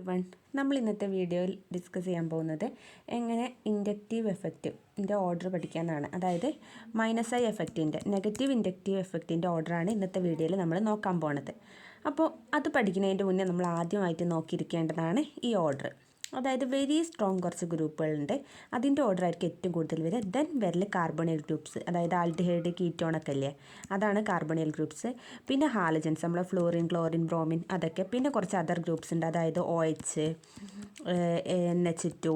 One നമ്മൾ ഇന്നത്തെ വീഡിയോയിൽ ഡിസ്കസ് ചെയ്യാൻ പോകുന്നത് എങ്ങനെ ഇൻഡക്റ്റീവ് എഫക്റ്റിൻ്റെ ഓർഡർ പഠിക്കാമെന്നാണ്. അതായത് -i എഫക്റ്റിൻ്റെ നെഗറ്റീവ് ഇൻഡക്റ്റീവ് എഫക്റ്റിൻ്റെ ഓർഡറാണ് ഇന്നത്തെ വീഡിയോയിൽ നമ്മൾ നോക്കാൻ പോകുന്നത്. അപ്പോൾ അത് പഠിക്കുന്നതിൻ്റെ മുന്നേ നമ്മൾ ആദ്യമായിട്ട് നോക്കിയിരിക്കേണ്ടതാണ് ഈ ഓർഡർ. അതായത് വെരി സ്ട്രോങ് കുറച്ച് ഗ്രൂപ്പുകളുണ്ട്, അതിൻ്റെ ഓർഡർ ആയിരിക്കും ഏറ്റവും കൂടുതൽ വരിക. ദെൻ വരൽ കാർബണൈൽ ഗ്രൂപ്പ്സ്, അതായത് ആൽഡിഹൈഡ് കീറ്റോണൊക്കെ അല്ലേ, അതാണ് കാർബണൈൽ ഗ്രൂപ്പ്സ്. പിന്നെ ഹാലജൻസ്, നമ്മൾ ഫ്ലോറിൻ ക്ലോറിൻ ബ്രോമിൻ അതൊക്കെ. പിന്നെ കുറച്ച് അതർ ഗ്രൂപ്പ്സ് ഉണ്ട്, അതായത് OH, NH2,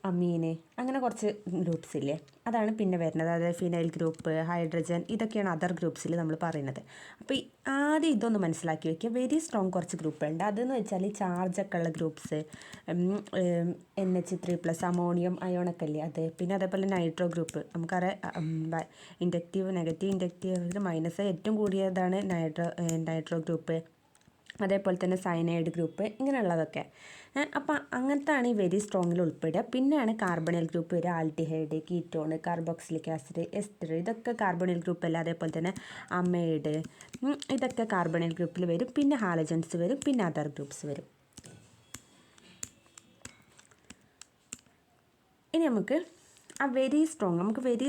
അമീന്, അങ്ങനെ കുറച്ച് ഗ്രൂപ്പ്സ് ഇല്ലേ, അതാണ് പിന്നെ വരുന്നത്. അതായത് ഫിനൈൽ ഗ്രൂപ്പ്, ഹൈഡ്രജൻ, ഇതൊക്കെയാണ് അതർ ഗ്രൂപ്പ്സിൽ നമ്മൾ പറയുന്നത്. അപ്പോൾ ആദ്യം ഇതൊന്ന് മനസ്സിലാക്കി വയ്ക്കുക. വെരി സ്ട്രോങ് കുറച്ച് ഗ്രൂപ്പുണ്ട്. അതെന്ന് വെച്ചാൽ ചാർജൊക്കെ ഉള്ള ഗ്രൂപ്പ്സ്, NH3+, അമോണിയം അയോണൊക്കെ അല്ലേ അത്. പിന്നെ അതേപോലെ നൈട്രോ ഗ്രൂപ്പ്, നമുക്കറിയാം ഇൻഡക്റ്റീവ് നെഗറ്റീവ് ഇൻഡക്റ്റീവ് -i ഏറ്റവും കൂടിയതാണ് നൈട്രോ ഗ്രൂപ്പ്. അതേപോലെ തന്നെ സയനൈഡ് ഗ്രൂപ്പ്, ഇങ്ങനെയുള്ളതൊക്കെ. അപ്പോൾ അങ്ങനത്താണ് ഈ വെരി സ്ട്രോങ്ങിൽ ഉൾപ്പെടുക. പിന്നെയാണ് കാർബണൈൽ ഗ്രൂപ്പ് വരിക, aldehyde, ketone, carboxylic acid, ester, ഇതൊക്കെ കാർബണൈൽ ഗ്രൂപ്പ് അല്ല. അതേപോലെ തന്നെ അമൈഡ്, ഇതൊക്കെ കാർബണൈൽ ഗ്രൂപ്പിൽ വരും. പിന്നെ ഹാലജൻസ് വരും, പിന്നെ അതർ ഗ്രൂപ്പ്സ് വരും. ഇനി നമുക്ക് വെരി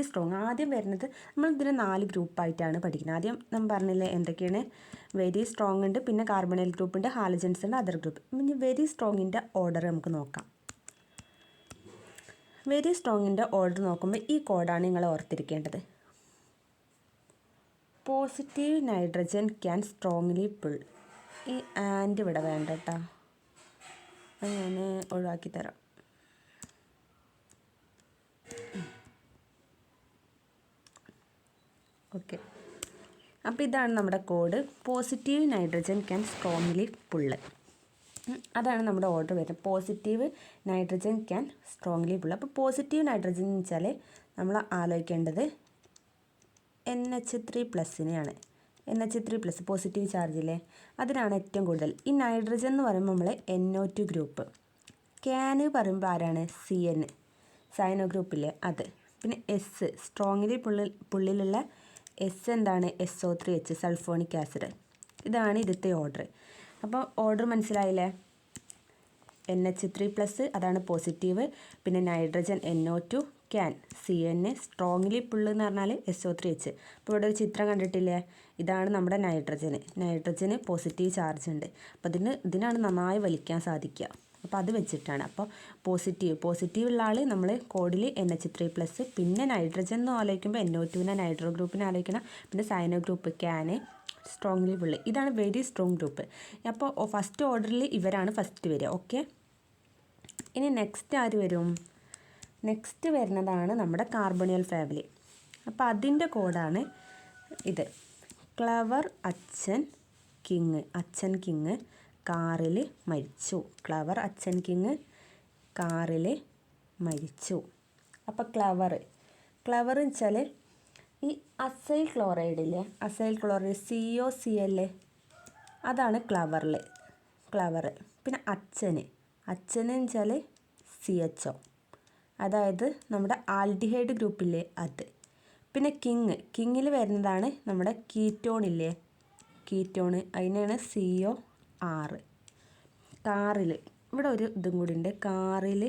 സ്ട്രോങ് ആദ്യം വരുന്നത്, നമ്മൾ ഇതിന് 4 ഗ്രൂപ്പായിട്ടാണ് പഠിക്കുന്നത്. ആദ്യം നമ്മൾ പറഞ്ഞില്ലേ എന്തൊക്കെയാണ് വെരി സ്ട്രോങ് ഉണ്ട്, പിന്നെ കാർബണൈൽ ഗ്രൂപ്പ് ഉണ്ട്, ഹാലജൻസ് ഉണ്ട്, അതർ ഗ്രൂപ്പ്. ഇനി വെരി സ്ട്രോങ്ങിൻ്റെ ഓർഡർ നമുക്ക് നോക്കാം. വെരി സ്ട്രോങ്ങിൻ്റെ ഓർഡർ നോക്കുമ്പോൾ ഈ കോഡാണ് നിങ്ങൾ ഓർത്തിരിക്കേണ്ടത്. Positive nitrogen can strongly pull. ഈ ആൻഡ് ഇവിടെ വേണ്ട കേട്ടോ, അത് ഞാൻ ഒഴിവാക്കി തരാം. ഓക്കെ, അപ്പോൾ ഇതാണ് നമ്മുടെ code. Positive nitrogen can strongly pull, അതാണ് നമ്മുടെ ഓർഡർ വരുന്നത്. Positive nitrogen can strongly pull. അപ്പോൾ പോസിറ്റീവ് നൈട്രജൻ എന്ന് വെച്ചാൽ നമ്മൾ ആലോചിക്കേണ്ടത് NH3+നെയാണ്. NH3+, പോസിറ്റീവ് ചാർജില്ലേ, അതിനാണ് ഏറ്റവും കൂടുതൽ. ഈ നൈട്രജൻ എന്ന് പറയുമ്പോൾ നമ്മൾ NO2 ഗ്രൂപ്പ്. ക്യാന് പറയുമ്പോൾ ആരാണ്? CN, സയനോ ഗ്രൂപ്പില്ലേ, അത്. പിന്നെ S, സ്ട്രോങ്ലി പുള്ളിലുള്ള S എന്താണ്? SO3H, sulphonic acid. ഇതാണ് ഇതിൻ്റെ ഓർഡർ. അപ്പോൾ ഓർഡർ മനസ്സിലായില്ലേ? NH3+, അതാണ് പോസിറ്റീവ്. പിന്നെ nitrogen NO2, can CN, strongly pull എന്ന് പറഞ്ഞാൽ SO3H. അപ്പോൾ ഇവിടെ ഒരു ചിത്രം കണ്ടിട്ടില്ലേ, ഇതാണ് നമ്മുടെ നൈട്രജന് പോസിറ്റീവ് ചാർജ് ഉണ്ട്. അപ്പോൾ ഇതിനാണ് നന്നായി വലിക്കാൻ സാധിക്കുക. അപ്പോൾ അത് വെച്ചിട്ടാണ്. അപ്പോൾ പോസിറ്റീവ് ഉള്ള ആൾ നമ്മൾ കോഡിൽ NH3+, പിന്നെ നൈട്രജൻ എന്ന് ആലോചിക്കുമ്പോൾ NO2നെ നൈട്രോ ഗ്രൂപ്പിനെ ആലോചിക്കണം. പിന്നെ സയനോ ഗ്രൂപ്പ്, ക്യാന്, സ്ട്രോങ്ലി പുള്ളി, ഇതാണ് വെരി സ്ട്രോങ് ഗ്രൂപ്പ്. അപ്പോൾ ഫസ്റ്റ് ഓർഡറിൽ ഇവരാണ് ഫസ്റ്റ് വരിക. ഓക്കെ, ഇനി നെക്സ്റ്റ് ആര് വരും? നെക്സ്റ്റ് വരുന്നതാണ് നമ്മുടെ കാർബണിയൽ ഫാമിലി. അപ്പോൾ അതിൻ്റെ കോഡാണ് ഇത്. ക്ലവർ അച്ഛൻ കിങ് കാറിൽ മരിച്ചു. ക്ലവർ അച്ഛൻ കിങ് കാറിൽ മരിച്ചു. അപ്പോൾ ക്ലവർ എന്ന് വെച്ചാൽ ഈ അസൈൽ ക്ലോറൈഡില്ലേ, COCl, അതാണ് ക്ലവർ. പിന്നെ അച്ഛന് വെച്ചാൽ CHO, അതായത് നമ്മുടെ ആൽഡിഹൈഡ് ഗ്രൂപ്പില്ലേ, അത്. പിന്നെ കിങ്ങിൽ വരുന്നതാണ് നമ്മുടെ കീറ്റോൺ, അതിനാണ് COR. കാറിൽ ഇവിടെ ഒരു ഇതും കൂടി ഉണ്ട്, കാറിൽ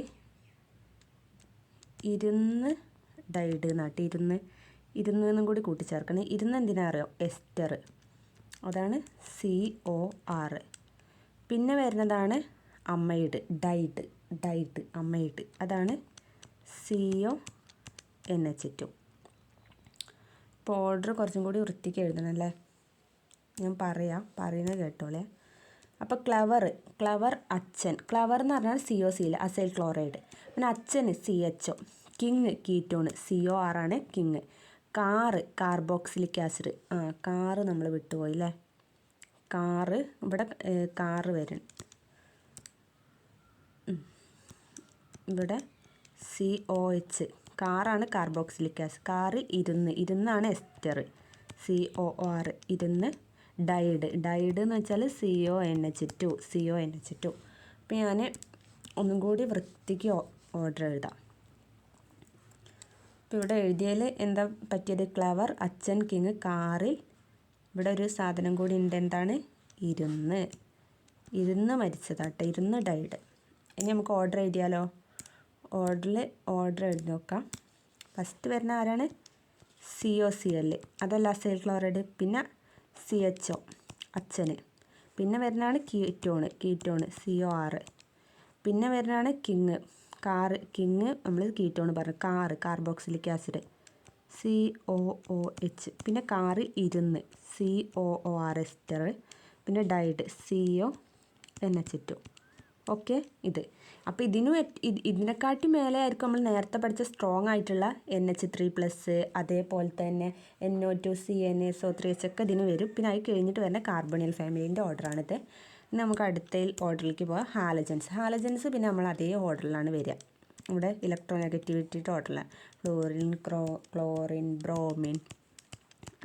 ഇരുന്ന് ഡൈഡ് നാട്ടി, ഇരുന്നെന്നും കൂടി കൂട്ടിച്ചേർക്കണം. എന്തിനാ അറിയോ? എസ്റ്റർ, അതാണ് COR. പിന്നെ വരുന്നതാണ് അമൈഡ്, അമൈഡ്, അതാണ് CONH2. ഇപ്പോൾ ഓർഡർ കുറച്ചും കൂടി വൃത്തിക്ക് എഴുതണം അല്ലേ, ഞാൻ പറയുന്നത് കേട്ടോളേ. അപ്പോൾ ക്ലവർ അച്ഛൻ, ക്ലവർ എന്ന് പറഞ്ഞാൽ COCl, അസൈൽ ക്ലോറൈഡ്. പിന്നെ അച്ഛന് CHO, കിങ് കീറ്റോൺ, COR ആണ് കിങ്. കാർബോക്സിലിക് ആസിഡ്, കാറ് നമ്മൾ വിട്ടുപോയി അല്ലേ, ഇവിടെ കാറ് വരും. ഇവിടെ COH, കാറാണ് കാർബോക്സിലിക് ആസിഡ്. കാറിൽ ഇരുന്നാണ് എസ്റ്റർ, COR, ഇരുന്ന്. ഡൈഡ് എന്ന് വെച്ചാൽ CONH2. അപ്പോൾ ഞാൻ ഒന്നും കൂടി വൃത്തിക്ക് ഓർഡർ എഴുതാം. ഇപ്പോൾ ഇവിടെ എഴുതിയതിൽ എന്താ പറ്റിയത്? ക്ലവർ അച്ഛൻ കിങ് കാറിൽ, ഇവിടെ ഒരു സാധനം കൂടി ഉണ്ട്, എന്താണ്? ഇരുന്ന്. ഇരുന്ന് മരിച്ചതാട്ടോ, ഇരുന്ന് ഡൈഡ്. ഇനി നമുക്ക് ഓർഡർ എഴുതിയാലോ? ഓർഡർ എഴുതി നോക്കാം. ഫസ്റ്റ് വരുന്ന ആരാണ്? COCl, അതല്ല അസൈൽ ക്ലോറൈഡ്. പിന്നെ CHO അച്ഛന്. പിന്നെ വരുന്നതാണ് കീറ്റോണ് COR. പിന്നെ വരുന്നതാണ് കിങ് നമ്മൾ കീറ്റോണ് പറഞ്ഞു. Carboxylic acid COOH. പിന്നെ ഇരുന്ന് COOR എസ്റ്റർ. പിന്നെ ഡൈഡ് CONH2. ഓക്കെ. അപ്പോൾ ഇതിനെക്കാട്ടി മേലെ ആയിരിക്കും നമ്മൾ നേരത്തെ പഠിച്ച സ്ട്രോങ് ആയിട്ടുള്ള NH3+, അതേപോലെ തന്നെ NO2 CnSO3H ഒക്കെ ഇതിന് വരും. പിന്നെ അത് കഴിഞ്ഞിട്ട് വരുന്ന കാർബണിയൽ ഫാമിലീൻ്റെ ഓർഡറാണിത്. ഇനി നമുക്ക് അടുത്ത ഓർഡറിലേക്ക് പോകാം. ഹാലജൻസ് പിന്നെ നമ്മൾ അതേ ഓർഡറിലാണ് വരിക. ഇവിടെ ഇലക്ട്രോനെഗറ്റിവിറ്റിയുടെ ഓർഡറിലാണ്. ഫ്ലോറിൻ, ക്ലോറിൻ, ബ്രോമിൻ,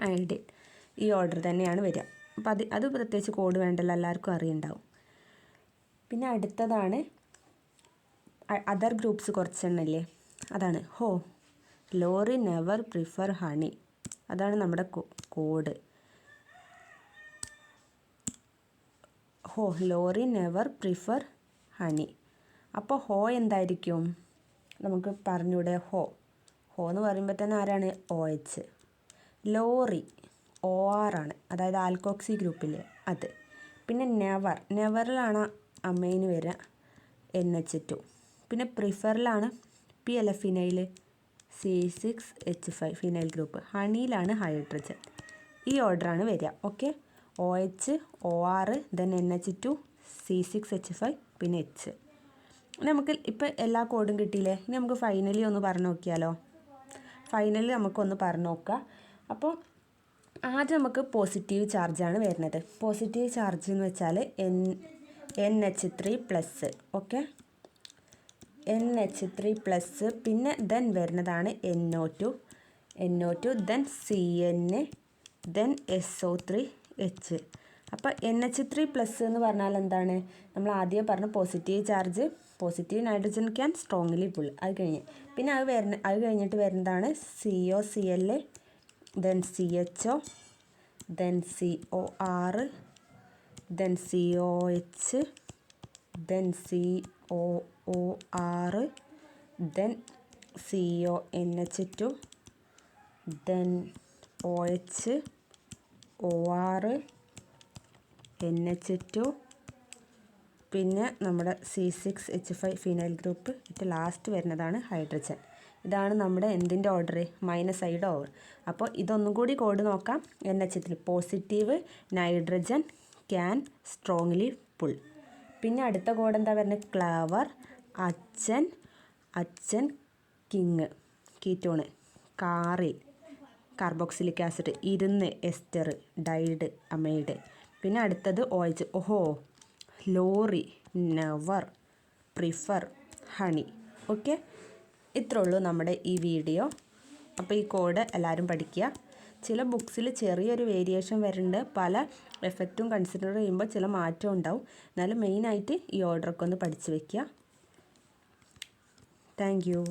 അയഡിൻ, ഈ ഓർഡർ തന്നെയാണ് വരിക. അപ്പോൾ അത് പ്രത്യേകിച്ച് കോഡ് വേണ്ടല്ലോ, എല്ലാവർക്കും അറിയുണ്ടാവും. പിന്നെ അടുത്തതാണ് അതർ ഗ്രൂപ്പ്സ് കുറച്ചെണ്ണല്ലേ, അതാണ് ലോറി നെവർ പ്രിഫർ ഹണി. അതാണ് നമ്മുടെ code. Lorry never prefer honey. അപ്പോൾ എന്തായിരിക്കും നമുക്ക് പറഞ്ഞൂടെ? എന്ന് പറയുമ്പോൾ തന്നെ ആരാണ്? OH. ലോറി OR ആണ്, അതായത് ആൽക്കോക്സി ഗ്രൂപ്പില്ലേ അത്. പിന്നെ നെവറിലാണ് അമൈന് വരിക NH2. പിന്നെ പ്രിഫറിലാണ് PL phenyl C6H5 phenyl group. ഹണിയിലാണ് ഹൈഡ്രജൻ. ഈ ഓർഡറാണ് വരിക. Okay. OH, OR, then NH2, C6H5, പിന്നെ H. നമുക്ക് ഇപ്പോൾ എല്ലാ കോഡും കിട്ടിയില്ലേ? ഇനി നമുക്ക് ഫൈനലി ഒന്ന് പറഞ്ഞു നോക്കിയാലോ? നമുക്കൊന്ന് പറഞ്ഞു നോക്കാം. അപ്പോൾ ആദ്യം നമുക്ക് പോസിറ്റീവ് ചാർജാണ് വരുന്നത്. പോസിറ്റീവ് ചാർജ് എന്ന് വെച്ചാൽ NH3+. ഓക്കെ. NH3+, പിന്നെ ദെൻ വരുന്നതാണ് NO2, then CN, then SO3H. അപ്പോൾ NH3+ എന്ന് പറഞ്ഞാൽ എന്താണ്? നമ്മൾ ആദ്യം പറഞ്ഞ positive nitrogen can strongly pull. അത് കഴിഞ്ഞ് പിന്നെ അത് കഴിഞ്ഞിട്ട് വരുന്നതാണ് COCl, then CHO, then COR, then COH, then COOR, then CONH2, then OH, OR, NH2, പിന്നെ നമ്മുടെ C6H5 ഫിനൈൽ ഗ്രൂപ്പ്. ഇത് ലാസ്റ്റ് വരുന്നതാണ് ഹൈഡ്രജൻ. ഇതാണ് നമ്മുടെ എന്തിൻ്റെ ഓർഡർ? -ഐയുടെ ഓർഡർ. അപ്പോൾ ഇതൊന്നും കൂടി കോഡ് നോക്കാം. NH3 positive nitrogen can strongly pull. പിന്നെ അടുത്ത കോഡ് എന്താ പറയുന്നത്? ക്ലവർ, അച്ഛൻ കിങ് കീറ്റോണ്, കാർബോക്സിലിക് ആസിഡ്, ഇരുന്ന് എസ്റ്റർ, ഡൈഡ് അമൈഡ്. പിന്നെ അടുത്തത് OH, lorry never prefer honey. Okay. ഇത്രേ ഉള്ളൂ നമ്മുടെ ഈ വീഡിയോ. അപ്പോൾ ഈ കോഡ് എല്ലാവരും പഠിക്കുക. ചില ബുക്സിൽ ചെറിയൊരു വേരിയേഷൻ വരുന്നുണ്ട്. പല എഫക്റ്റും കൺസിഡർ ചെയ്യുമ്പോൾ ചില മാറ്റം ഉണ്ടാവും. എന്നാലും മെയിനായിട്ട് ഈ ഓർഡറൊക്കെ ഒന്ന് പഠിച്ചു വയ്ക്കുക. Thank you.